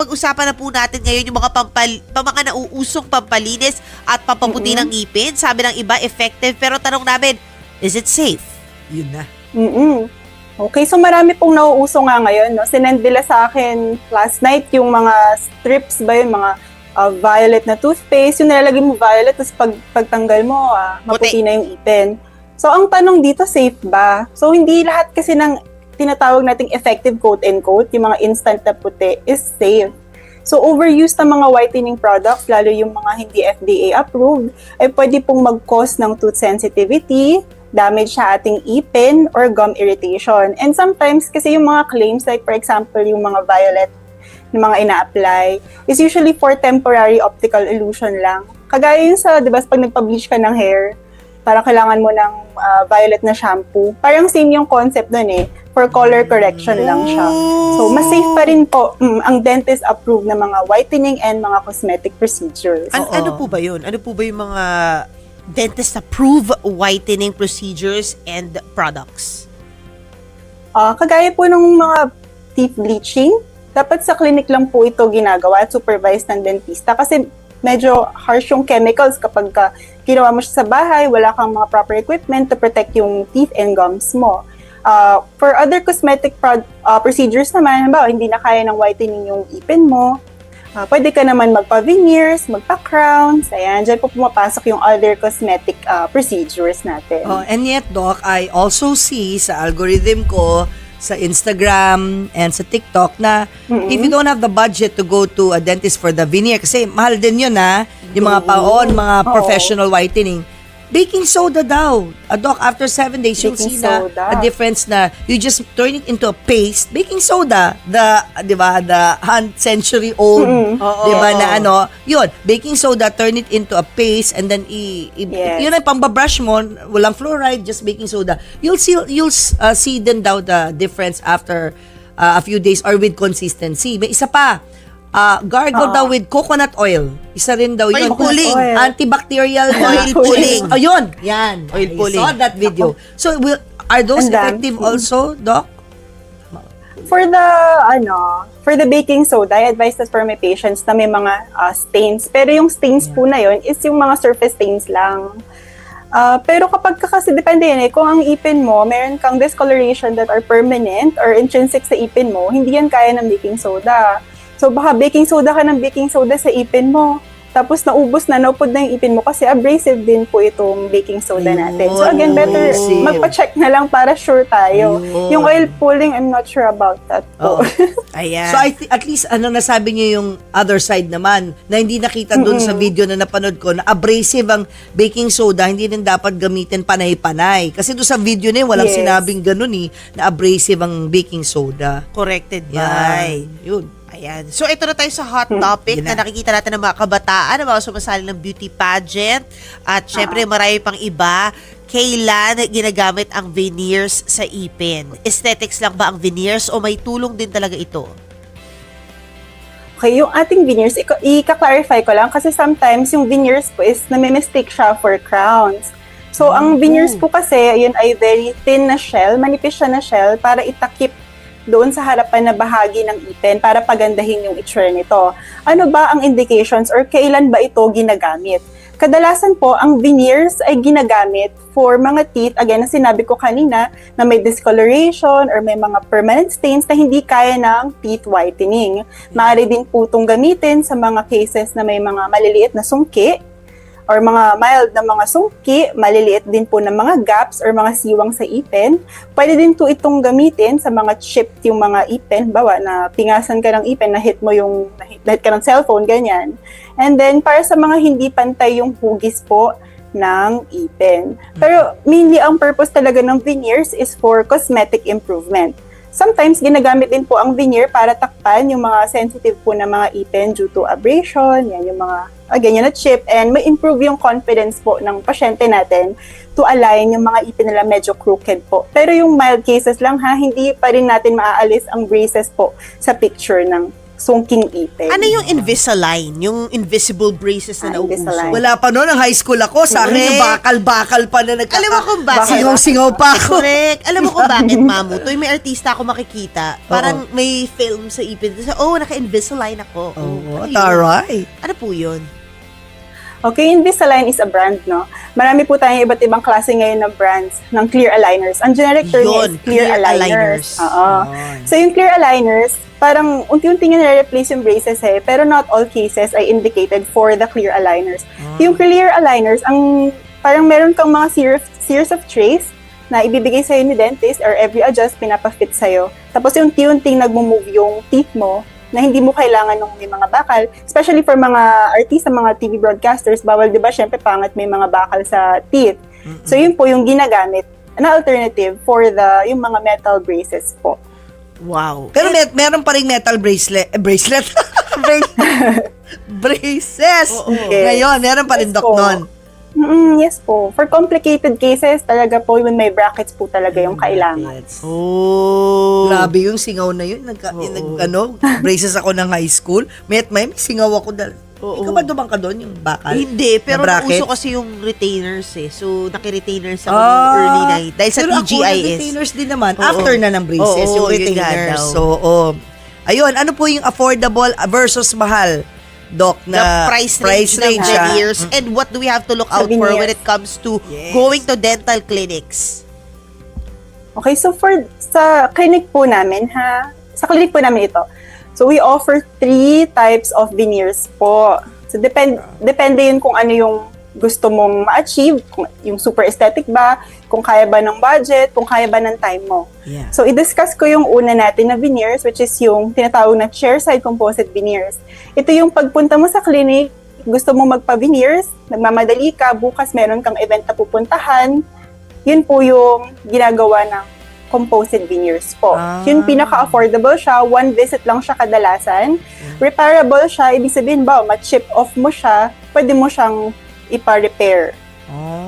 pag-usapan na po natin ngayon yung mga nauusong pampalinis at pampaputi ng ngipin. Sabi ng iba, effective. Pero tanong namin, is it safe? Yun na. Okay, so marami pong nauuso nga ngayon. No? Sinend nila sa akin last night yung mga strips ba yun, mga violet na toothpaste. Yung nilalagay mo violet, tapos pagtanggal mo, maputi na yung ipin. So, ang tanong dito, safe ba? So, hindi lahat kasi ng tinatawag nating effective quote-and-quote, yung mga instant na puti, is safe. So, overuse ng mga whitening products, lalo yung mga hindi FDA-approved, ay pwede pong mag-cause ng tooth sensitivity, damage sa ating ipin, or gum irritation. And sometimes, kasi yung mga claims, like for example, yung mga violet na mga ina-apply, is usually for temporary optical illusion lang. Kagaya yun sa, di ba, pag nagpa-bleach ka ng hair, para kailangan mo ng violet na shampoo. Parang same yung concept nun for color correction lang siya. So, mas safe pa rin po ang dentist-approved na mga whitening and mga cosmetic procedures. Ano po ba yun? Ano po ba yung mga dentist-approved whitening procedures and products? Kagaya po ng mga teeth bleaching, dapat sa clinic lang po ito ginagawa at supervised ng dentista kasi medyo harsh yung chemicals kapag ginawa mo siya sa bahay, wala kang mga proper equipment to protect yung teeth and gums mo. For other cosmetic procedures naman, halimbawa, hindi na kaya ng whitening yung ipin mo, pwede ka naman magpa-veneers, magpa-crowns, ayan, dyan po pumapasok yung other cosmetic procedures natin. And yet, Doc, I also see sa algorithm ko, sa Instagram and sa TikTok na if you don't have the budget to go to a dentist for the veneer, kasi mahal din yun yung mga mga professional whitening, baking soda daw. Doc, after 7 days, you'll see na a difference na you just turn it into a paste. Baking soda, the 100 century old, na yun, baking soda, turn it into a paste and then yun ay pambabrush mo, walang fluoride, just baking soda. You'll see din daw the difference after a few days or with consistency. May isa pa, gargle daw with coconut oil. Isa rin daw yun. Oil pulling. Antibacterial oil pulling. Ayun. Yan. Oil pulling. I saw that video. So, are those effective also, Doc? For the baking soda, I advise that for my patients na may mga stains. Pero yung stains po na yun is yung mga surface stains lang. Pero kapag kasi depende yan kung ang ipin mo, meron kang discoloration that are permanent or intrinsic sa ipin mo, hindi yan kaya ng baking soda. So, baka baking soda ka ng baking soda sa ipin mo. Tapos, naupod na yung ipin mo kasi abrasive din po itong baking soda natin. So, again, better magpa-check na lang para sure tayo. Yung oil pulling, I'm not sure about that po. Ayan. So, at least, nasabi niyo yung other side naman na hindi nakita dun sa video na napanood ko na abrasive ang baking soda, hindi rin dapat gamitin panay-panay. Kasi doon sa video na yun, walang sinabing ganun na abrasive ang baking soda. Corrected by. Yun. Ayan. So, ito na tayo sa hot topic na nakikita natin ng mga kabataan na mga sumasali ng beauty pageant. At syempre, marami pang iba. Kailan ginagamit ang veneers sa ipin? Aesthetics lang ba ang veneers o may tulong din talaga ito? Okay, yung ating veneers, i-clarify ko lang kasi sometimes yung veneers po is nami-mistake siya for crowns. So, ang veneers po kasi, yun ay very thin na shell, manipis siya na shell para itakip doon sa harapan na bahagi ng ipin para pagandahin yung itsura nito. Ano ba ang indications or kailan ba ito ginagamit? Kadalasan po, ang veneers ay ginagamit for mga teeth, again, na sinabi ko kanina, na may discoloration or may mga permanent stains na hindi kaya ng teeth whitening. Maaari din po itong gamitin sa mga cases na may mga maliliit na sungki or mga mild na mga sungki, maliliit din po ng mga gaps or mga siwang sa ipin. Pwede din po itong gamitin sa mga chipped yung mga ipin, bawa na pingasan ka ng ipin, na-hit ka ng cellphone, ganyan. And then, para sa mga hindi pantay yung hugis po ng ipin. Pero mainly ang purpose talaga ng veneers is for cosmetic improvement. Sometimes, ginagamit din po ang veneer para takpan yung mga sensitive po na mga ipin due to abrasion, yan yung mga, again, yung chip, and may improve yung confidence po ng pasyente natin to align yung mga ipin nila medyo crooked po. Pero yung mild cases lang hindi pa rin natin maaalis ang braces po sa picture ng sungking ipin. Ano yung Invisalign? Yung invisible braces na nauuso? Invisalign. Wala pa noon, ang high school ako. Sa akin yung bakal-bakal pa na Alam mo kung bakit? Singaw-singaw pa ako. Correct. Alam mo kung bakit, Mamu? Tuwing may artista ako makikita, parang may film sa ipin. So, naka-Invisalign ako. Oo, Ano yun? taray. Ano po yun? Okay, Invisalign is a brand, no? Marami po tayong iba't ibang klase ngayon na brands ng clear aligners. Ang generic term niya Yun, is clear clear aligners. aligners. Oo. Yun. So, yung clear aligners, parang unti-unti nga nare-replace yung braces pero not all cases ay indicated for the clear aligners. Yung clear aligners, ang parang meron kang mga series of trays na ibibigay sa'yo ni dentist or every adjust, pinapafit sa'yo. Tapos yung unti-unting nagmo-move yung teeth mo na hindi mo kailangan ng may mga bakal. Especially for mga artista, mga TV broadcasters, bawal, di ba, syempre pangat may mga bakal sa teeth. So yun po yung ginagamit na alternative for yung mga metal braces po. Wow. Pero meron pa rin metal bracelet. Braces. Oo. Ngayon, meron pa rin, Yes Doc, po. nun. Yes po. For complicated cases, talaga po, yung may brackets po talaga yung kailangan. Oh. Grabe yung singaw na yun. Braces ako ng high school. May singaw ako dahil. Oo. Ikaw ba dumang ka doon, yung bakal? Hindi, pero na bracket? nauso kasi yung retainers eh. So, naki-retainers ako nung early night. Dahil sa Pero ako, TGIS. retainers din naman. Oo. After na ng braces, Oo, yung yun nga retainers. daw. So, ayun, ano po yung affordable versus mahal, Doc, The na price range ng ah? veneers and what do we have to look Sa out for when veneers. it comes to Yes. going to dental clinics? Okay, so sa clinic po namin, sa clinic po namin ito. So, we offer 3 types of veneers po. So, depende yun kung ano yung gusto mong ma-achieve, kung yung super aesthetic ba, kung kaya ba ng budget, kung kaya ba ng time mo. Yeah. So, i-discuss ko yung una natin na veneers, which is yung tinatawag na chairside composite veneers. Ito yung pagpunta mo sa clinic, gusto mo magpa-veneers, nagmamadali ka, bukas meron kang event na pupuntahan, yun po yung ginagawa ng composite veneers po. Ah. Yun pinaka-affordable siya, 1 visit lang siya kadalasan. Repairable siya, ibig sabihin ba, ma-chip off mo siya, pwede mo siyang ipa-repair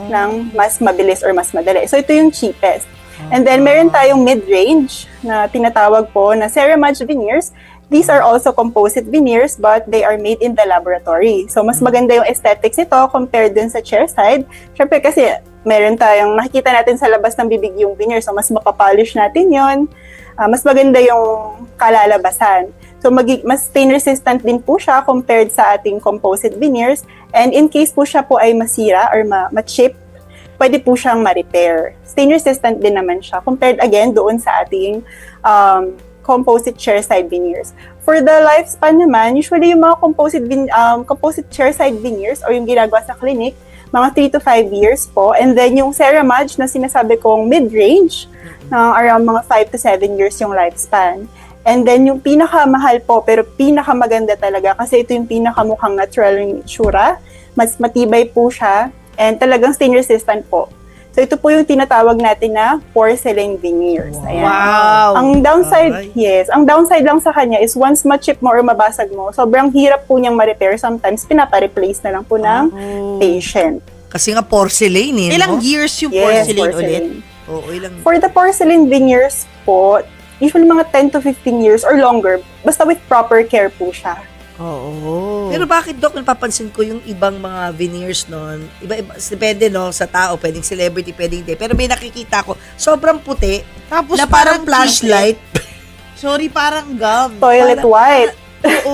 ng mas mabilis or mas madali. So, ito yung cheapest. And then, meron tayong mid-range na tinatawag po na Ceramage veneers. These are also composite veneers but they are made in the laboratory. So, mas maganda yung aesthetics nito compared dun sa chairside. Siyempre kasi, meron tayong nakikita natin sa labas ng bibig yung veneer. So, mas mapapolish natin yon. Mas maganda yung kalalabasan. So, mas stain-resistant din po siya compared sa ating composite veneers. And in case po siya po ay masira or ma-chip, pwede po siyang ma-repair. Stain-resistant din naman siya compared again doon sa ating composite chairside veneers. For the lifespan naman, usually yung mga composite chairside veneers or yung ginagawa sa clinic, mga 3 to 5 years po. And then yung Ceramage na sinasabi kong mid-range, around mga 5 to 7 years yung lifespan. And then yung pinakamahal po, pero pinakamaganda talaga kasi ito yung pinakamukhang natural yung itsura. Mas matibay po siya and talagang stain resistant po. So ito po yung tinatawag natin na porcelain veneers. Ayan. Wow. Ang downside, Alright. ang downside lang sa kanya is once ma-chip mo or mabasag mo, sobrang hirap po niyang ma-repair. Sometimes pinapa-replace na lang po ng patient. Kasi nga porcelain eh, Ilang no? years yung Yes, porcelain ulit? Oo, ilang. For the porcelain veneers po, usually mga 10 to 15 years or longer, basta with proper care po siya. Oo. Pero bakit, Doc, napapansin ko yung ibang mga veneers nun, iba-iba, depende, no, sa tao, pwedeng celebrity, pwedeng hindi. Pero may nakikita ko, sobrang puti, Tapos na parang flashlight. Sorry, parang gum. Toilet white.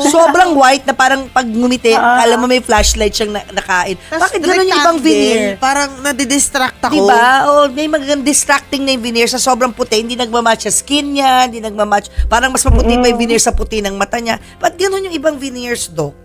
Sobrang white na parang pag ngumiti, Ah. alam mo may flashlight siyang nakain. Tas Bakit ganun yung ibang veneer? Parang nadidistract ako. Diba? O, may magandang distracting na yung veneer sa sobrang puti. Hindi nagmamatch sa skin niya, hindi nagmamatch. Parang mas maputi pa yung veneer sa puti ng mata niya. Ba't ganun yung ibang veneers, Doc?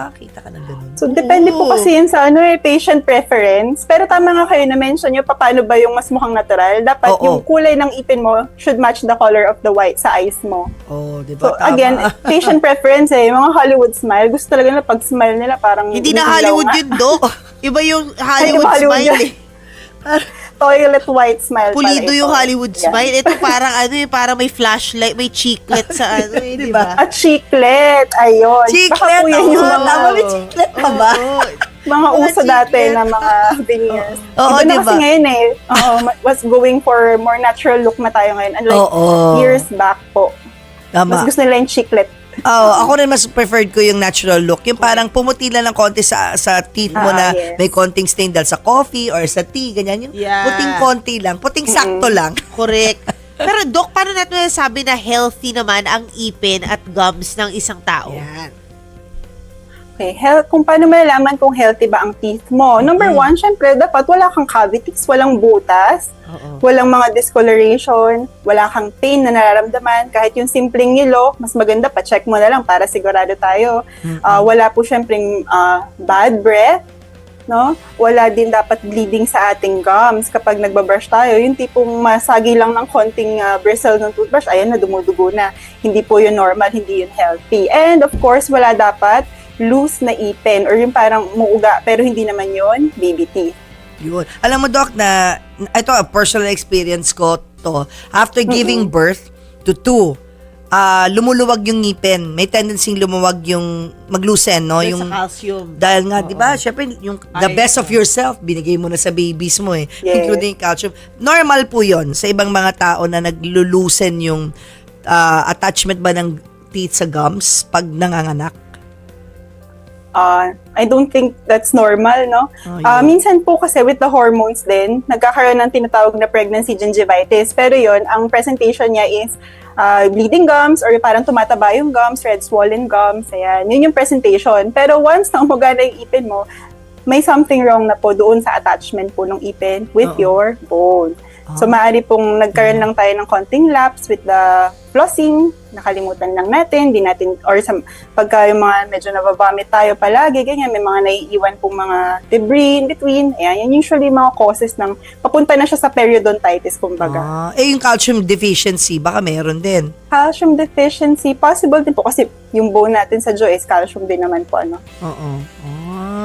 Kita ka ng ganun. So, depende po kasi yun sa patient preference. Pero tama nga kayo na mention nyo, paano ba yung mas mukhang natural? Dapat Oo. yung kulay ng ipin mo should match the color of the white sa eyes mo. Oh, di So, ba? Tama. again, patient preference Yung mga Hollywood smile, gusto talaga na pag-smile nila parang... Hindi na biglaw Hollywood nga. yun, Doc. Iba yung Hollywood, Ay, Hollywood smile yun. eh. Toilet white smile. Pulido pala yung ito. Hollywood Yeah. smile. Ito parang parang may flashlight, may cheeklet sa di ba? At chiclet, ayun. Baka Chiclet, po yan yung oo. mga, Tama, may chiclet pa ba? Oo. mga Mga uso dati chiclet. na mga veneers. Oo, Iba na diba? kasi ngayon was going for more natural look na tayo ngayon. Unlike Oo. years back po. Tama. Mas gusto nila yung chiclet. Ako rin mas preferred ko yung natural look. Yung parang pumuti lang ng konti sa teeth mo na yes. may konting stain dahil sa coffee or sa tea, ganyan. Yung Yeah. puting konti lang, puting sakto lang. Correct. Pero Doc, paano natin sabi na healthy naman ang ipin at gums ng isang tao? Yan. Okay, kung paano malalaman kung healthy ba ang teeth mo? Number one, syempre, dapat wala kang cavities, walang butas, Oo. walang mga discoloration, wala kang pain na nararamdaman. Kahit yung simpleng ngilo, mas maganda pa, check mo na lang para sigurado tayo. Wala po syempreng bad breath, no? Wala din dapat bleeding sa ating gums kapag nagbabrush tayo. Yung tipong masagi lang ng konting bristle ng toothbrush, ayan na, dumudugo na. Hindi po yun normal, hindi yun healthy. And of course, wala dapat loose na ipin or yung parang muuga pero hindi naman yun baby teeth. Yun. Alam mo, Doc, na ito, a personal experience ko to. After giving birth to 2, lumuluwag yung ngipin. May tendency lumuwag yung mag-loosen, no? Dahil Yung sa calcium. dahil nga, di ba, syempre, yung the best of yourself, binigay mo na sa babies mo eh. Yes. Including calcium. Normal po yon sa ibang mga tao na naglulusen yung attachment ba ng teeth sa gums pag nanganganak. I don't think that's normal, no? Yun. Minsan po kasi with the hormones din, nagkakaroon ng tinatawag na pregnancy gingivitis. Pero yon ang presentation niya is bleeding gums or parang tumataba yung gums, red swollen gums. Ayan, yun yung presentation. Pero once na umuga na yung ipin mo, may something wrong na po doon sa attachment po ng ipin with your bone. So, maaari pong nagkaroon lang tayo ng konting lapse with the flossing, nakalimutan lang natin, di natin, or pagka yung mga medyo nababamit tayo palagi, ganyan, may mga naiiwan pong mga debris in between, ayan, yan usually mga causes ng, papunta na siya sa periodontitis, kumbaga. Yung calcium deficiency, baka meron din. Calcium deficiency, possible din po, kasi yung bone natin sa jaw is calcium din naman po, ano. Oo.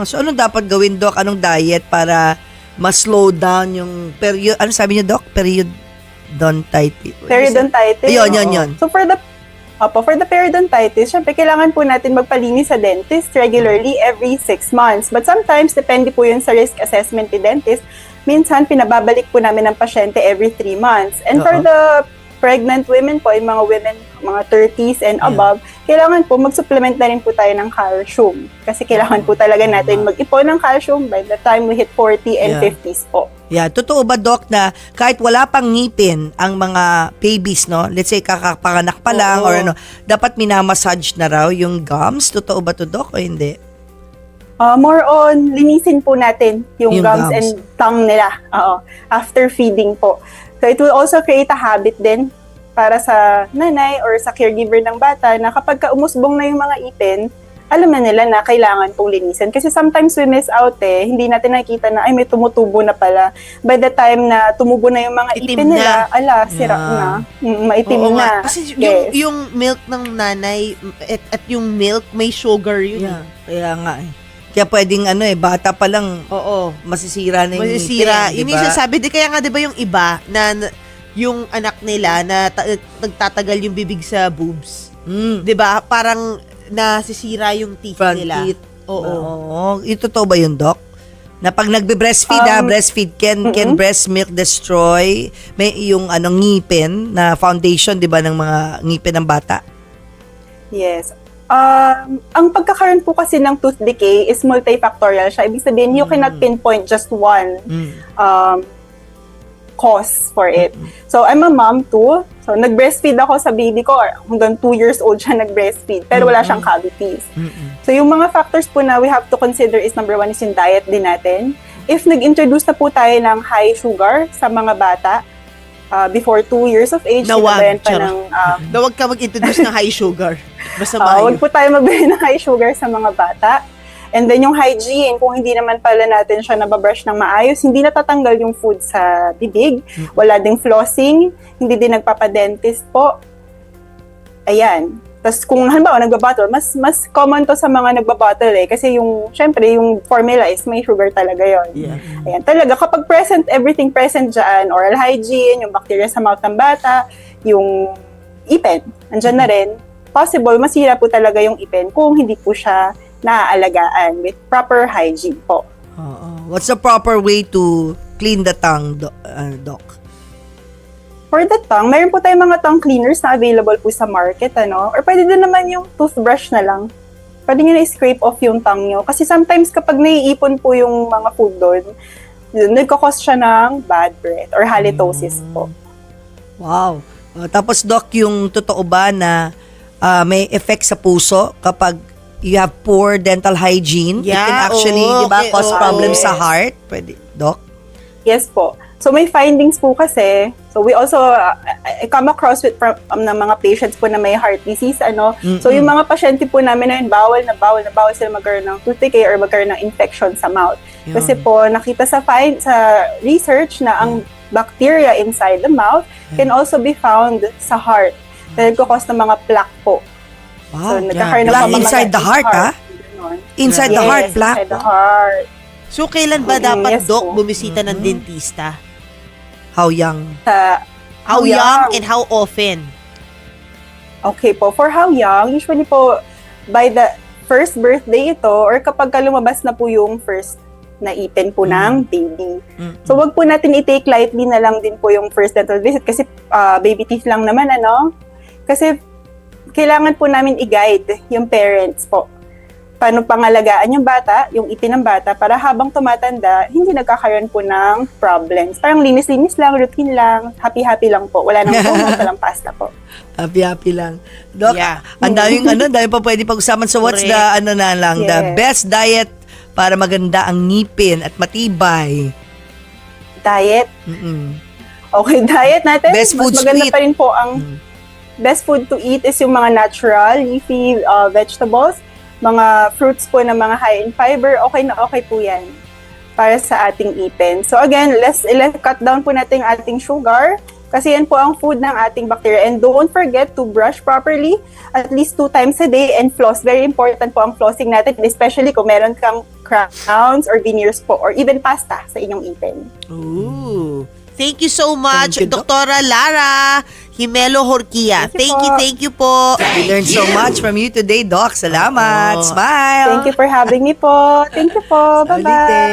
So, anong dapat gawin, Doc? Anong diet para mas-slow down yung ano sabi niyo, Doc? Periodontitis. Periodontitis. Yun. So, for the periodontitis, syempre, kailangan po natin magpalinis sa dentist regularly every 6 months. But sometimes, depende po yun sa risk assessment ni dentist. Minsan, pinababalik po namin ng pasyente every 3 months. And for the pregnant women po, yung mga women, mga 30s and above, kailangan po mag-supplement na rin po tayo ng calcium. Kasi kailangan po talaga natin mag-ipon ng calcium by the time we hit 40 and 50s po. Yeah, totoo ba, Doc, na kahit wala pang ngipin ang mga babies, no? Let's say kakapanganak pa lang or ano, dapat minamassage na raw yung gums? Totoo ba to, Doc, o hindi? More on, linisin po natin yung gums and tongue nila after feeding po. So it will also create a habit din para sa nanay or sa caregiver ng bata na kapag umusbong na yung mga ipin, alam na nila na kailangan pong linisin. Kasi sometimes we miss out hindi natin nakikita na ay may tumutubo na pala. By the time na tumubo na yung mga Itim ipin nila, na. sira na. Maitim Oo na. nga. Kasi yung milk ng nanay at yung milk, may sugar yun. Yeah, kaya nga eh. Kaya pwedeng bata pa lang masisira na yung Masisira. ngipin, Yun diba? yung sinasabi. Kaya nga, di ba yung iba na yung anak nila na nagtatagal yung bibig sa boobs. Di ba? Parang nasisira yung teeth Front nila. teeth. Oo. Ito to ba yun, Doc? Na pag nagbe-breastfeed breastfeed, can breast milk destroy may yung ngipin na foundation, di ba, ng mga ngipin ng bata? Yes. Ang pagkakaroon po kasi ng tooth decay is multifactorial siya. Ibig sabihin, you cannot pinpoint just one cause for it. So, I'm a mom too. So, nag-breastfeed ako sa baby ko. Hanggang 2 years old siya nag-breastfeed. Pero wala siyang cavities. So, yung mga factors po na we have to consider is number 1 is yung diet din natin. If nag-introduce na po tayo ng high sugar sa mga bata, before 2 years of age, Nawag, sinabayan pa ng... na huwag ka mag-introduce ng high sugar. Basta Huwag po tayo magbili ng high sugar sa mga bata. And then yung hygiene, kung hindi naman pala natin siya nababrush ng maayos, hindi natatanggal yung food sa bibig, wala ding flossing, hindi din nagpapadentist po. Ayan. Tapos kung halimbawa nagbabottle, mas common to sa mga nagbabottle kasi syempre yung formula is may sugar talaga yon. Yeah. Ayan, talaga kapag everything present dyan, oral hygiene, yung bacteria sa mouth ng bata, yung ipin, andyan na rin, possible masira po talaga yung ipin kung hindi po siya naaalagaan with proper hygiene po. What's the proper way to clean the tongue, Doc? For the tongue, mayroon po tayong mga tongue cleaners na available po sa market, ano? Or pwede din naman yung toothbrush na lang. Pwede nyo na-scrape off yung tongue nyo. Kasi sometimes kapag naiipon po yung mga food doon, nagkakos siya ng bad breath or halitosis po. Wow. Tapos Doc, yung totoo ba na may effect sa puso kapag you have poor dental hygiene? It can Yeah, actually, oo, di ba, okay, cause oo. problems sa heart? Pwede, Doc? Yes po. So may findings po kasi. So we also I come across with ng mga patients po na may heart disease, ano. So yung mga pasyente po namin na yun, bawal sila magkaroon ng tooth decay or magkaroon ng infection sa mouth. Yun. Kasi po nakita sa research na ang bacteria inside the mouth can also be found sa heart. Na nagkakos ng mga plaque po. Wow. nagkakaroon ng Plaque pamamaga inside the in heart, ha? Ganon. Inside the Yes, heart, plaque. inside the heart. So, kailan ba dapat, Yes Doc, po. bumisita ng dentista? How young? How young and how often? Okay po, for how young, usually po by the first birthday ito or kapag lumabas na po yung first na ipin po ng baby. So wag po natin i-take lightly na lang din po yung first dental visit kasi baby teeth lang naman, ano? Kasi kailangan po namin i-guide yung parents po. Paano pangalagaan yung bata, yung ipin ng bata, para habang tumatanda, hindi nagkakaroon po ng problems. Parang linis-linis lang, routine lang, happy-happy lang po. Wala nang tumot, walang pasta po. Happy lang. Doc, Yeah. ang daming pa pwede pag-usapan. So what's the, Correct. the Yes. best diet para maganda ang ngipin at matibay? Diet. Mm-mm. Okay, diet natin. Best food Mas to maganda eat. pa rin po ang best food to eat is yung mga natural, leafy vegetables, mga fruits po na mga high in fiber. Okay na okay po yan para sa ating ipin. So again, let's cut down po natin ang ating sugar kasi yan po ang food ng ating bacteria. And don't forget to brush properly at least 2 times a day and floss. Very important po ang flossing natin, especially kung meron kang crowns or veneers po or even pasta sa inyong ipin. Ooh. Thank you so much, Thank you, Doc. Dr. Lara Himelo Horquilla. Thank you po. Thank you. We learned so much from you today, Doc. Salamat. Oo. Smile. Thank you for having me po. Thank you po. Sa Bye-bye. ulitin.